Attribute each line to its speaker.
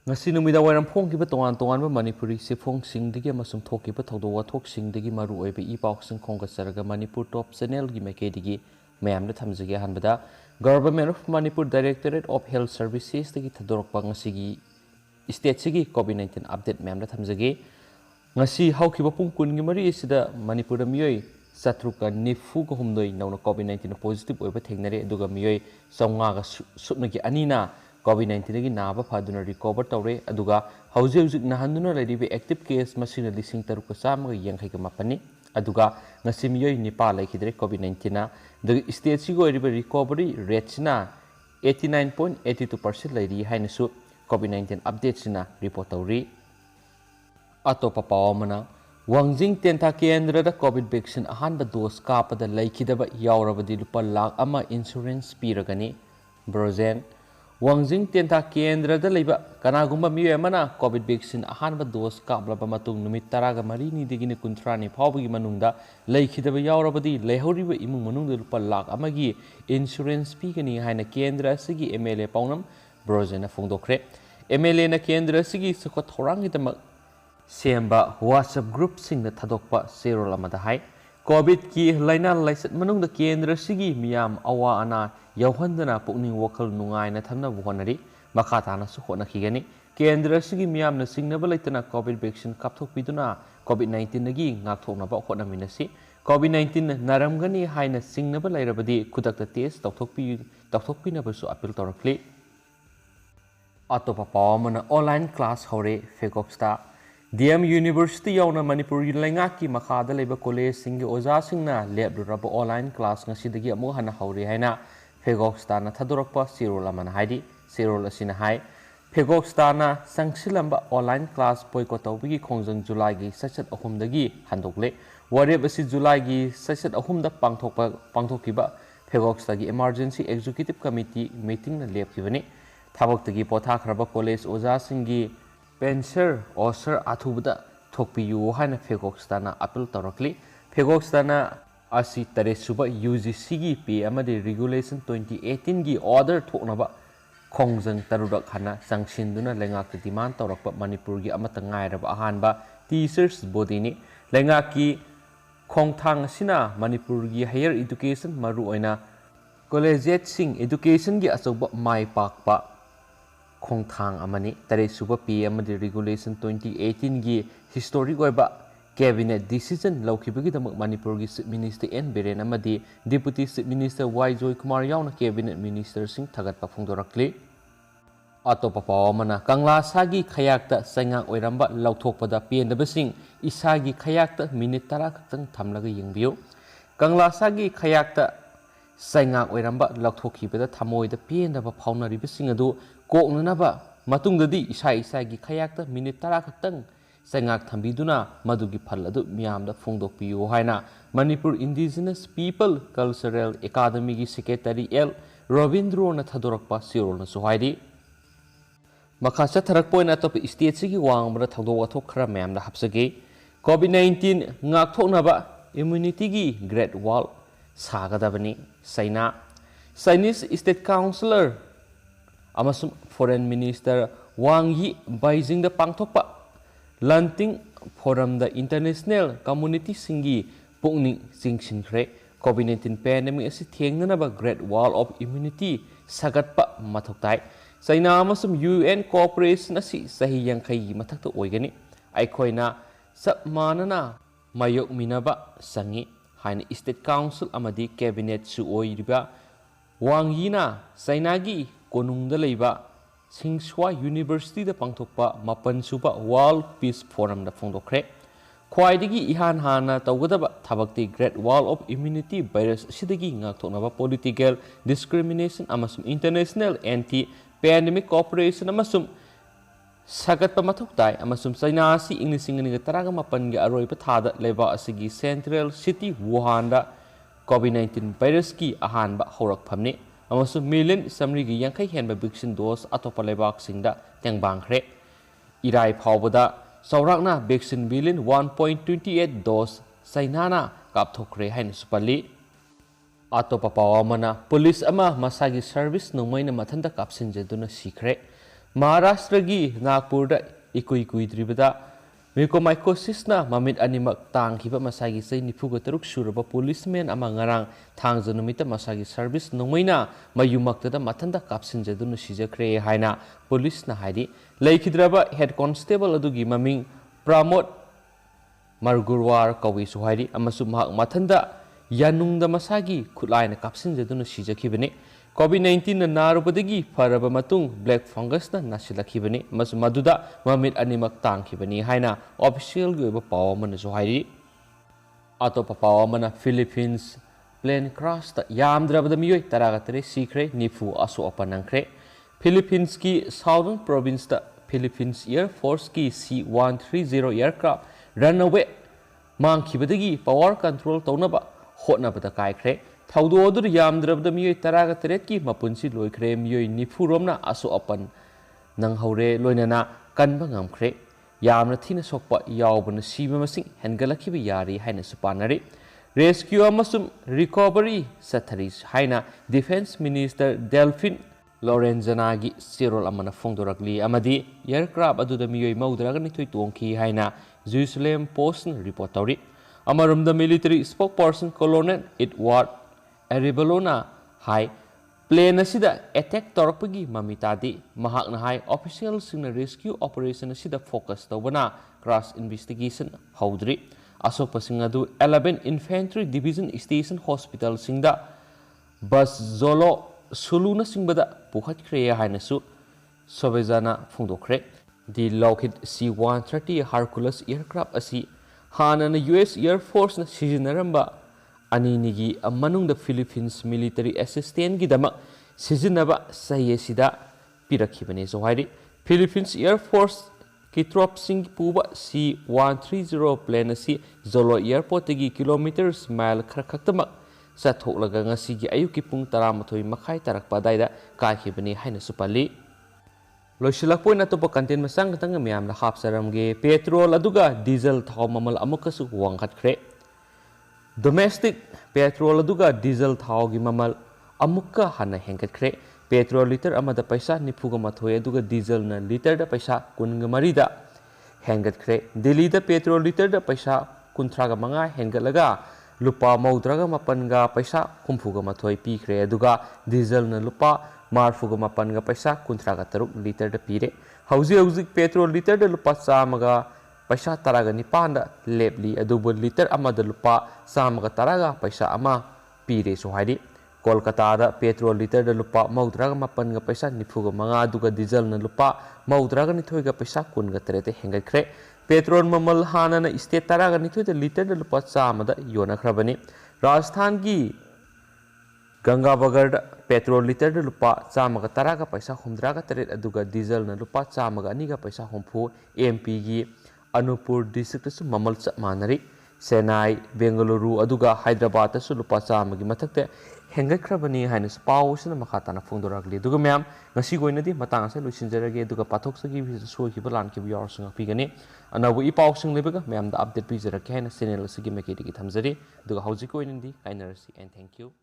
Speaker 1: ngasi numida wairam phongkiba tongan tongan ba manipuri sifong singdigi amasung thokiba thawdo wathok singdigi maru oiba ipauk sing khongasaraga manipur top channel gi makedigi mayamna thamjage hanbada government of manipur directorate of health services dagi thadorokpa ngasigi state sigi covid-19 update mayamna thamjage ngasi haukiba pung kun gi mari sida manipur da miyoi satruka nifu ko humdoi nauna covid-19 positive oiba thengnare aduga miyoi songa ga supnagi anina COVID-19 की नाबा फादुना recover तौरे अदुगा हौजे हौजिक नहान्दुना लैरिबे active case मसिना लिसिंग तरुक चामगा यांखैगा मापनि अदुगा ngasi miyoi nipa laikhidre COVID-19 na the state sigo ribe recovery rate na 89.82% lairi haina su COVID-19 updates na report tauri atopa pawamana wangjing tenta kendra da covid vaccine ahanba dose kapada laikhidaba yaurabadi lupa lakh ama insurance piragani brozen Wangjing tenta kendra da leiba kanagumba miyo mana covid vaccine ahanba dose kablaba matung numit taraga marini digini kuntrani phawbagi manungda leikhidaba yaurabadi leihoriba imung manungda lupa lakh amagi insurance pigani haina kendra sigi MLA pawnam brojena phongdokre MLA na kendra sigi sukot thorangidama semba WhatsApp group sing na thadokpa serol amada hai covid ki laina laisat manungda kendra sigi miyam awa ana yauhandana pukning wakal nungai na thamna buhonari makatana su hona khigani kendra sigi miyam na singnaba laitana covid vaccine kapthok piduna covid-19 nagi ngakthokna ba hona minasi covid-19 naramgani haina singnaba lairabadi kudakta test tawthok pi na basu appeal torakli atopa pawamana online class hore fegoxta DM University yauna Manipur laingaki makhada leba college singi oja singna lebraba online class ngasidagi amu hana hauri haina Fegoxtana Thadorakpa Sirol Amana Haidi, Sirol Asina Hai, Fegoxtana Sangsilamba online class Poikotawigi Kongjang July gi Sachet Ahumdagi Handokle, Warabasi July gi Sachet Ahumda Pangtokiba, Fegoxtagi Emergency Executive Committee meeting na Lepkivani, Taboktagi Potakraba College Oza Singi, Penser, Osir Atubda, Tokpiyu Hana Fegoxtana Apple Torakli, Fegoxtana Asi Taresuba UGC gi P amadi Regulation 2018 gi order thoknaba Kongjang Tarudak hana Sangshinduna lengak demand tawrakpa Manipur gi amata ngairaba ahanba teachers body ni lengaki khongthang sina Manipur gi higher education maru oina collegiate sing education gi asoba mai pakpa khongthang amani Taresuba P amadi Regulation 2018 gi historic oiba Cabinet decision laukibagi damak Manipur gi Chief Minister N Biren amadi Deputy Chief Minister Y Joy Kumar yauna Cabinet Minister sing thagatpa phongdorakli atopa pawamana Kangla sagi khayakta saingak oiramba lauthokpada pendaba sing isagi khayakta minute 10 khaktang thamlaga yengbiu Kangla sagi khayakta saingak oiramba lauthokhibada thamoida pendaba phaunariba sing adu koknanaba matungdadi isagi khayakta minute 10 khaktang Sangak Thambiduna Madugi Paladu Miamda Fungdok Piu Haina Manipur Indigenous People Cultural Academy Secretary L. Ravindro Nathadorakpa Sirol Suhaidi Makasa Tarakpoina top state sigi Wangbra Tado Watokra Mam the Hapsage COVID-19 Ngaktonaba Immunity gi Great Wall Sagadabani Saina Chinese State Councillor Amasum Foreign Minister Wang Yi Beijing the Pangtopa Lanting Forum the International Community Singi Pukning Singsinkre COVID-19 pandemic as a Great Wall of Immunity Sagatpa Matoktai Saina Amasum UN Cooperation Asi Sahi Yankai Matakta Oigani Aikoina Sapmanana Mayok Minaba Sangi Hain State Council Amadi Cabinet Suoiriba Wang Yina Sainagi Konungda Leiba Singswa University the Pangtokpa Mapan Supa World Peace Forum the Fondokre Kwaidigi Ihan Hana Tawadaba Tabakti Great Wall of Immunity Virus Sidigi Ngaktonaba Political Discrimination Amasum International Anti-Pandemic Cooperation Amasum Sagat Pamatoktai Amasum Sainasi Inglising Taraga Mapan Aroi Patada Leva Asigi Central City Wuhanda COVID-19 virus ki ahanba horak phamni Amasu million samri gi yankai henba vaccine dose atopa lebak singda tengbangkhre irai phawbada saurakna vaccine million 1.28 dose sainana kapthokre hain supali atopa pawamana police ama masagi service Nongmeina Mathanda Kapsinjaduna sikhre Maharashtra-gi Nagpurda ikui kuidribada Mucormycosisna mamit animak tangkiba masagi sei nifuga taruk suraba policeman ama ngarang thangja numita masagi service Nongmeina mayumaktada Mathanda Kapsinjaduna sijakre haina police na haidi leikidraba head constable adugi maming Pramod Margurwar kawi suhairi amasu mahak Mathanda yanungda masagi khulaina Kapsinjaduna sijakibani COVID-19 na narubadagi faraba matung black fungus na nasilakibani mas maduda mamit animak tangkibani haina official gi oiba pawa mana suhairi atopa pawa mana Philippines plane crash ta yamdrabada miyoi taragatare sikre nifu aso apanangkre Philippines ki southern province ta Philippines Air Force ki C-130 aircraft runaway mangkibadagi power control taunaba hotnabada kaikre Thaudu yamdrabda miyoi taraga teretki mapunsi loikre miyoi nifuromna aso apan nang haure loinana kanba ngamkre yamna thina sokpa yawbana siba masing hengalakiba yari haina supanari rescue amasum recovery satharis haina defense minister Delphine Lorenzana gi sirol amana fongdorakli amadi aircraft aduda miyoi maudraga nithoi tongki haina Jerusalem Post report tawri amarumda military spokesperson Colonel Edward Aribalona hai plane asida attack torpagi mamitadi mahakna hai official singna rescue operation asida focus tawbana crash investigation haudri asopa singadu 11 infantry division station hospital singda bus zolo suluna singbada pukhat khreya hainasu sobejana phungdokre di Lockheed C-130 Hercules aircraft asi hanana US Air Force na sijinaramba Aninigi amanung Philippines military assistant gidama sizinaba sayesida pirakibane zohairi Philippines Air Force ki trop sing puba C-130 plane asi Zolo airport gi kilometers mile kharkhaktama sathoklaga ngasi gi ayuki pung 13 makhai tarakpa daida kaikibane haina supali loisilakpoi na topa content masang tanga miamna hapsaramge petrol aduga diesel thaw mamal amukasu wangkhatkre Domestic petrol aduga diesel thaw gi mamal amukka hana hengkatkre petrol liter amada paisa nifuga mathoi aduga diesel na liter da paisa kunga marida hengatkre Delhi da petrol liter da paisa kunthraga manga hengalaga lupa maudraga mapanga paisa humfuga mathoi pikre aduga diesel na lupa marfuga mapanga paisa kunthraga taruk liter da pire hauji petrol liter da lupa chamaga paisa taraga nipanda lepli adubu liter amada lupa samaga taraga paisa ama pire sohaidi Kolkata da petrol liter da lupa maudraga mapan ga paisa nifuga manga aduga diesel na lupa maudraga nithoi ga paisa kun ga terete hengakre petrol mamal hana na state taraga nithoi da liter da lupa chamada yona khrabani Rajasthan gi Gangabagar da petrol liter da lupa chamaga taraga paisa humdraga teret aduga diesel na lupa chamaga aniga paisa humpu MP gi Anupur district su mamal chap manari Senai Bengaluru aduga Hyderabad su lupa chamagi mathakte hengakrabani haina pau sina makhatana phongdoragli aduga myam ngasi goinadi matang ase luisinjarage aduga pathok sagi soki balan ki yor sunga pigani anabu I pau sing lebaga myam da update pijarake haina channel sigi mekedi ki thamjari aduga hauji goinandi kainarasi and thank you